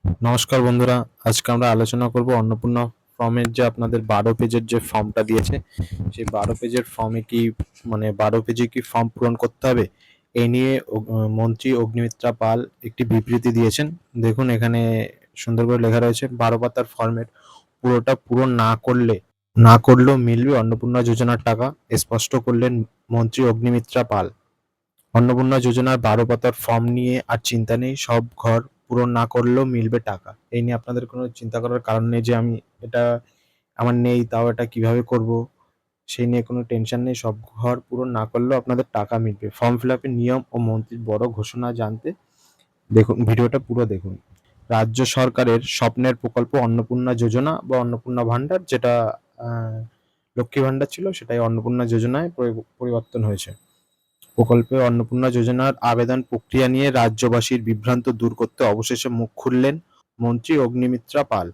নমস্কার বন্ধুরা, আজকে আমরা আলোচনা করব অন্নপূর্ণা ফর্মের যে আপনাদের 12 পেজের যে ফর্মটা দিয়েছে, সেই 12 পেজের ফর্মে কি 12 পেজে কি ফর্ম পূরণ করতে হবে এই নিয়ে মন্ত্রী অগ্নিমিত্রা পাল একটি বিবৃতি দিয়েছেন। দেখুন এখানে সুন্দর করে লেখা রয়েছে, 12 পাতার ফর্মের পুরোটা পূরণ না করলেও মিলবে অন্নপূর্ণা যোজনার টাকা, স্পষ্ট করলেন মন্ত্রী অগ্নিমিত্রা পাল। অন্নপূর্ণা যোজনার 12 পাতার ফর্ম নিয়ে আর চিন্তা নেই, সব ঘর পূরণ না করলেও মিলবে টাকা। এই নিয়ে আপনাদের কোনো চিন্তা করার কারণ নেই যে আমি এটা আমার নেই, তাও এটা কিভাবে করব, সেই নিয়ে কোনো টেনশন নেই। সব ঘর পূরণ না করলেও আপনাদের টাকা মিলবে। ফর্ম ফিল আপের নিয়ম ও মন্ত্রীর বড় ঘোষণা জানতে দেখুন, ভিডিওটা পুরো দেখুন। রাজ্য সরকারের স্বপ্নের প্রকল্প অন্নপূর্ণা যোজনা বা অন্নপূর্ণা ভান্ডার, যেটা লক্ষ্মী ভান্ডার ছিল সেটাই অন্নপূর্ণা যোজনায় পরিবর্তন হয়েছে। প্রকল্পে অন্নপূর্ণা যোজনার আবেদন প্রক্রিয়া নিয়ে রাজ্যবাসীর বিভ্রান্ত দূর করতে অবশেষে মুখ খুললেন মন্ত্রী অগ্নিমিত্রা পাল।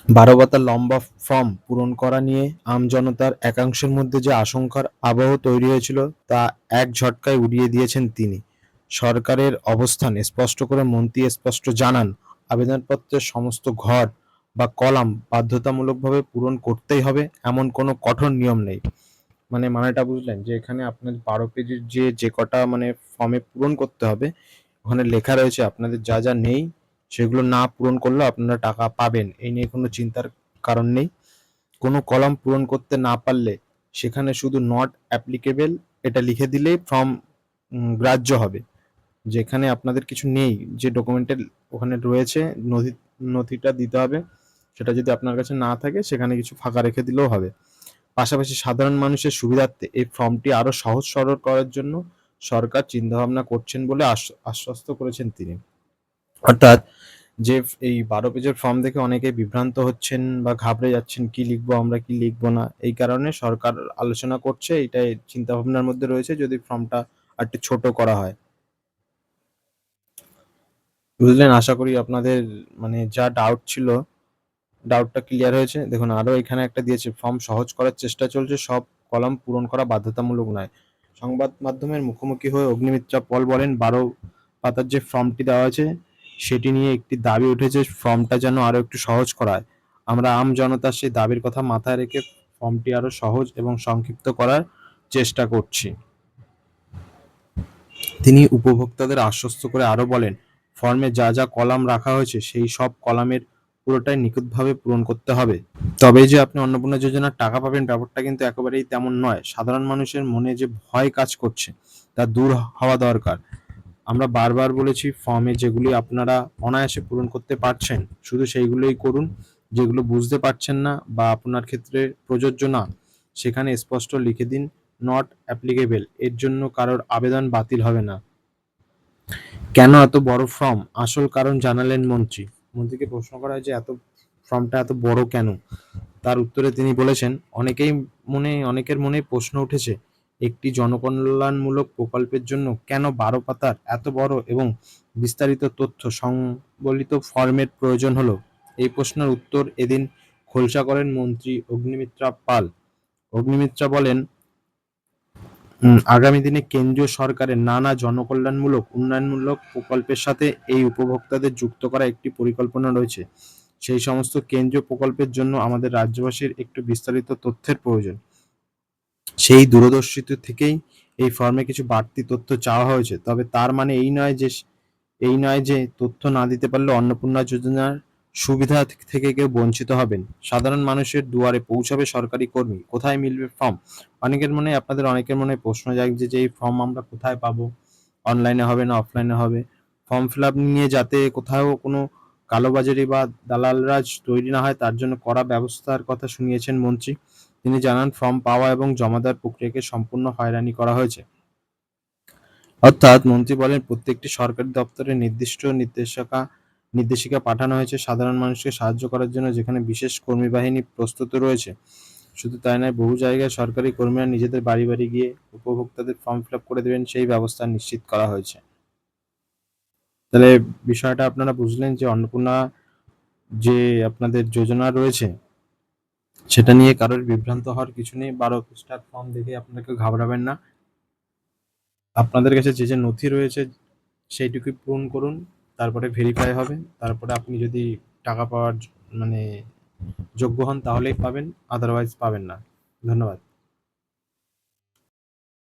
12 পাতা লম্বা ফর্ম পূরণ করা নিয়ে আমজনতার একাংশের মধ্যে যে আশঙ্কার আবহ তৈরি হয়েছিল তা এক ঝটকায় উড়িয়ে দিয়েছেন তিনি। সরকারের অবস্থান স্পষ্ট করে মন্ত্রী স্পষ্ট জানান, আবেদনপত্রের সমস্ত ঘর বা কলাম বাধ্যতামূলকভাবে পূরণ করতেই হবে, এমন কোনো কঠোর নিয়ম নেই। মানেটা বুঝলেন যে এখানে আপনার 12 পেজের যে কটা ফর্মে পূরণ করতে হবে, ওখানে লেখা রয়েছে আপনাদের যা যা নেই সেগুলো না পূরণ করলেও আপনারা টাকা পাবেন। এই নিয়ে কোনো চিন্তার কারণ নেই। কোনো কলাম পূরণ করতে না পারলে সেখানে শুধু নট অ্যাপ্লিকেবল এটা লিখে দিলেই ফর্ম গ্রাহ্য হবে। যেখানে আপনাদের কিছু নেই, যে ডকুমেন্টের ওখানে রয়েছে নথিটা দিতে হবে, সেটা যদি আপনার কাছে না থাকে সেখানে কিছু ফাঁকা রেখে দিলেও হবে। পাশাপাশি সাধারণ মানুষের সুবিধার্থে এই ফর্মটি আরো সহজ সরল করার জন্য সরকার চিন্তাভাবনা করছেন বলে আশ্বস্ত করেছেন তিনি। অর্থাৎ যে এই 12 পেজের ফর্ম দেখে অনেকে বিভ্রান্ত হচ্ছেন বা ঘাবড়ে যাচ্ছেন, কি লিখবো আমরা কি লিখবো না, এই কারণে সরকার আলোচনা করছে, এটাই চিন্তা ভাবনার মধ্যে রয়েছে যদি ফর্মটা একটু ছোট করা হয়। বুঝলেন? আশা করি আপনাদের যা ডাউট ছিল, ডাউটটা ক্লিয়ার হয়েছে। দেখুন আরো এখানে একটা দিয়েছে, ফর্ম সহজ করার চেষ্টা চলছে, সব কলাম পূরণ করা বাধ্যতামূলক নয়। সংবাদ মাধ্যমের মুখোমুখি হয়ে অগ্নিমিত্রা পল বলেন, 12 পাতার যে ফর্মটি দেওয়া আছে সেটি নিয়ে একটি দাবি উঠেছে, ফর্মটা যেন আরো একটু সহজ করা হয়। আমরা আম জনতার সেই দাবির কথা মাথায় রেখে ফর্মটি আরো সহজ এবং সংক্ষিপ্ত করার চেষ্টা করছি। তিনি উপভোক্তাদের আশ্বস্ত করে আরো বলেন, ফর্মে যা যা কলাম রাখা হয়েছে সেই সব কলামের পুরোটাই নিখুঁতভাবে পূরণ করতে হবে। তবেই যে আপনি অন্নপূর্ণা যোজনার টাকা পাবেন ব্যাপারটা কিন্তু একেবারেই তেমন নয়। সাধারণ মানুষের মনে যে ভয় কাজ করছে তা দূর হওয়া দরকার। আমরা বারবার বলেছি, ফর্মে যেগুলি আপনারা অনায়াসে পূরণ করতে পারছেন শুধু সেইগুলোই করুন। যেগুলো বুঝতে পারছেন না বা আপনার ক্ষেত্রে প্রযোজ্য না, সেখানে স্পষ্ট লিখে দিন নট অ্যাপ্লিকেবল। এর জন্য কারোর আবেদন বাতিল হবে না। কেন এত বড় ফর্ম? আসল কারণ জানালেন মন্ত্রী। মন্ত্রীকে প্রশ্ন করা হয় যে ফর্মটা এত বড় কেন? তার উত্তরে তিনি বলেছেন, অনেকের মনে প্রশ্ন উঠেছে, একটি জনকল্যাণমূলক প্রকল্পের জন্য কেন 12 পাতার এত বড় এবং বিস্তারিত তথ্য সংবলিত ফর্মের প্রয়োজন হলো। এই প্রশ্নের উত্তর এদিন খোলসা করেন মন্ত্রী অগ্নিমিত্রা পাল। অগ্নিমিত্রা বলেন, আগামী দিনে কেন্দ্রীয় সরকারের নানা জনকল্যাণমূলক উন্নয়নমূলক প্রকল্পের সাথে এই উপভোক্তাদের যুক্ত করা একটি পরিকল্পনা রয়েছে। সেই সমস্ত কেন্দ্রীয় প্রকল্পের জন্য আমাদের রাজ্যবাসীর একটু বিস্তারিত তথ্যের প্রয়োজন। সেই দূরদর্শিতা থেকেই এই ফর্মে কিছু বাড়তি তথ্য চাওয়া হয়েছে। তবে তার মানে এই নয় যে তথ্য না দিতে পারলে অন্নপূর্ণা যোজনার সুবিধা থেকে কেউ বঞ্চিত হবেন। সাধারণ মানুষের দুয়ারে পৌঁছাবে সরকারি কর্মী। কোথায় মিলবে ফর্ম? অনেকের মনে প্রশ্ন জাগছে যে এই ফর্ম আমরা কোথায় পাবো? অনলাইনে হবে না অফলাইনে হবে? ফর্ম ফিল আপ নিয়ে যাতে কোথাও কোনো কালোবাজারি বা দালালরাজ তৈরি না হয় তার জন্য কড়া ব্যবস্থার কথা শুনিয়েছেন মন্ত্রী। তিনি জানান, ফর্ম পাওয়া এবং জমা দেওয়ার প্রক্রিয়াকে সম্পূর্ণ হয়রানি করা হয়েছে। অর্থাৎ মন্ত্রী বলেন, প্রত্যেকটি সরকারি দপ্তরে নির্দিষ্ট নির্দেশিকা পাঠানো হয়েছে সাধারণ মানুষকে সাহায্য করার জন্য, যেখানে বিশেষ কর্মী বাহিনী প্রস্তুত রয়েছে। শুধু তাই নয়, বহু জায়গায় সরকারি কর্মীরা নিজেদের বাড়ি বাড়ি গিয়ে উপভোক্তাদের ফর্ম ফিল আপ করে দেবেন, সেই ব্যবস্থা নিশ্চিত করা হয়েছে। তাহলে বিষয়টা আপনারা বুঝলেন যে অন্নপূর্ণা যে আপনাদের যোজনা রয়েছে সেটা নিয়ে কারোর বিভ্রান্ত হওয়ার কিছু নেই। 12 পৃষ্ঠার ফর্ম দেখে আপনাকে ঘাবড়াবেন না। আপনাদের কাছে যে নথি রয়েছে সেইটুকুই পূরণ করুন, তারপরে ভেরিফাই হবে, তারপরে আপনি যদি টাকা পাওয়ার মানে যোগ্য হন তাহলেই পাবেন, আদারওয়াইজ পাবেন না। ধন্যবাদ।